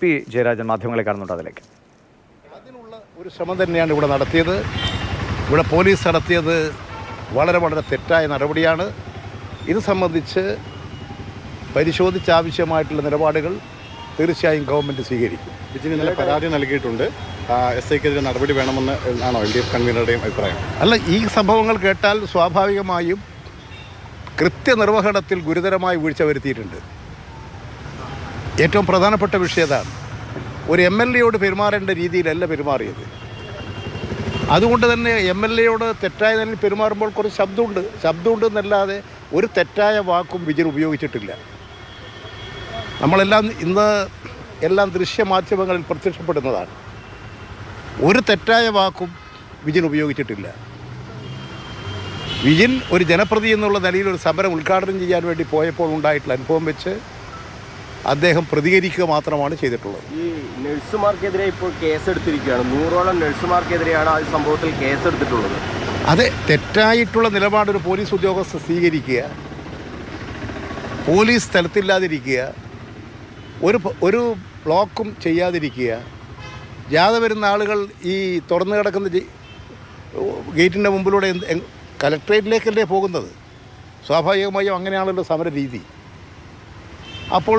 P Jayarajan മാധ്യമങ്ങളെ കാണുന്നുണ്ട്. അതിലേക്ക് അതിനുള്ള ഒരു ശ്രമം തന്നെയാണ് ഇവിടെ നടത്തിയത്. ഇവിടെ പോലീസ് നടത്തിയത് വളരെ വളരെ തെറ്റായ നടപടിയാണ്. ഇത് സംബന്ധിച്ച് പരിശോധിച്ചാവശ്യമായിട്ടുള്ള നിലപാടുകൾ തീർച്ചയായും ഗവൺമെൻറ് സ്വീകരിക്കും. ബിജിന് ഇന്നലെ പരാതി നൽകിയിട്ടുണ്ട്. SIക്കെതിരെ നടപടി വേണമെന്ന് ആണോ LDF കൺവീനറുടെയും അഭിപ്രായം? അല്ല, ഈ സംഭവങ്ങൾ കേട്ടാൽ സ്വാഭാവികമായും കൃത്യനിർവഹണത്തിൽ ഗുരുതരമായ വീഴ്ച വരുത്തിയിട്ടുണ്ട്. ഏറ്റവും പ്രധാനപ്പെട്ട വിഷയം അതാണ്. ഒരു MLAയോട് പെരുമാറേണ്ട രീതിയിലല്ല പെരുമാറിയത്. അതുകൊണ്ട് തന്നെ MLAയോട് തെറ്റായ നിലയിൽ പെരുമാറുമ്പോൾ കുറച്ച് ശബ്ദമുണ്ട് എന്നല്ലാതെ ഒരു തെറ്റായ വാക്കും വിജിൻ ഉപയോഗിച്ചിട്ടില്ല. നമ്മളെല്ലാം ഇന്ന് എല്ലാം ദൃശ്യമാധ്യമങ്ങളിൽ പ്രത്യക്ഷപ്പെടുന്നതാണ്. ഒരു തെറ്റായ വാക്കും വിജിൻ ഉപയോഗിച്ചിട്ടില്ല. വിജിൻ ഒരു ജനപ്രതി എന്നുള്ള നിലയിൽ ഒരു സമരം ഉദ്ഘാടനം ചെയ്യാൻ വേണ്ടി പോയപ്പോൾ ഉണ്ടായിട്ടുള്ള അനുഭവം വെച്ച് അദ്ദേഹം പ്രതികരിക്കുക മാത്രമാണ് ചെയ്തിട്ടുള്ളത്. ഈ നഴ്സുമാർക്കെതിരെ ഇപ്പോൾ കേസെടുത്തിരിക്കുകയാണ്. 100ഓളം നഴ്സുമാർക്കെതിരെയാണ് ആ സംഭവത്തിൽ കേസെടുത്തിട്ടുള്ളത്. അതെ, തെറ്റായിട്ടുള്ള നിലപാടൊരു പോലീസ് ഉദ്യോഗസ്ഥർ സ്വീകരിക്കുക, പോലീസ് സ്ഥലത്തില്ലാതിരിക്കുക, ഒരു ബ്ലോക്കും ചെയ്യാതിരിക്കുക, ജാഥ വരുന്ന ആളുകൾ ഈ തുറന്നു കിടക്കുന്ന ഗേറ്റിൻ്റെ മുമ്പിലൂടെ കലക്ട്രേറ്റിലേക്കല്ലേ പോകുന്നത്. സ്വാഭാവികമായും അങ്ങനെയാണല്ലോ സമര രീതി. അപ്പോൾ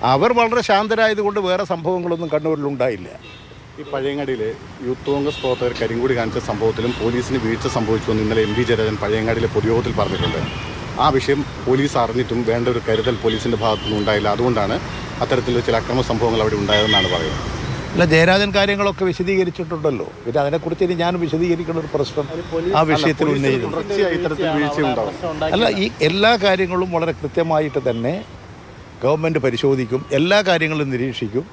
അവർ വളരെ ശാന്തരായതുകൊണ്ട് വേറെ സംഭവങ്ങളൊന്നും കണ്ണൂരിലുണ്ടായില്ല. ഈ പഴയങ്ങാടിയിൽ യൂത്ത് കോൺഗ്രസ് പ്രവർത്തകർ കരിങ്കൂടി കാണിച്ച സംഭവത്തിലും പോലീസിന് വീഴ്ച സംഭവിച്ചുവെന്ന് ഇന്നലെ MP ജയരാജൻ പഴയങ്ങാടിയിലെ പൊതുയോഗത്തിൽ പറഞ്ഞിട്ടുണ്ട്. ആ വിഷയം പോലീസ് അറിഞ്ഞിട്ടും വേണ്ട ഒരു കരുതൽ പോലീസിൻ്റെ ഭാഗത്തുനിന്ന് ഉണ്ടായില്ല. അതുകൊണ്ടാണ് അത്തരത്തിൽ ചില അക്രമ സംഭവങ്ങൾ അവിടെ ഉണ്ടായതെന്നാണ് പറയുന്നത്. അല്ല, ജയരാജൻ കാര്യങ്ങളൊക്കെ വിശദീകരിച്ചിട്ടുണ്ടല്ലോ. പിന്നെ അതിനെക്കുറിച്ച് ഇനി ഞാൻ വിശദീകരിക്കുന്ന ഒരു പ്രശ്നം ആ വിഷയത്തിൽ ഉന്നയിക്കുന്നു. ഇത്തരത്തിൽ വീഴ്ചയുണ്ടാവും. അല്ല, ഈ എല്ലാ കാര്യങ്ങളും വളരെ കൃത്യമായിട്ട് തന്നെ ഗവൺമെൻറ് പരിശോധിക്കും, എല്ലാ കാര്യങ്ങളും നിരീക്ഷിക്കും.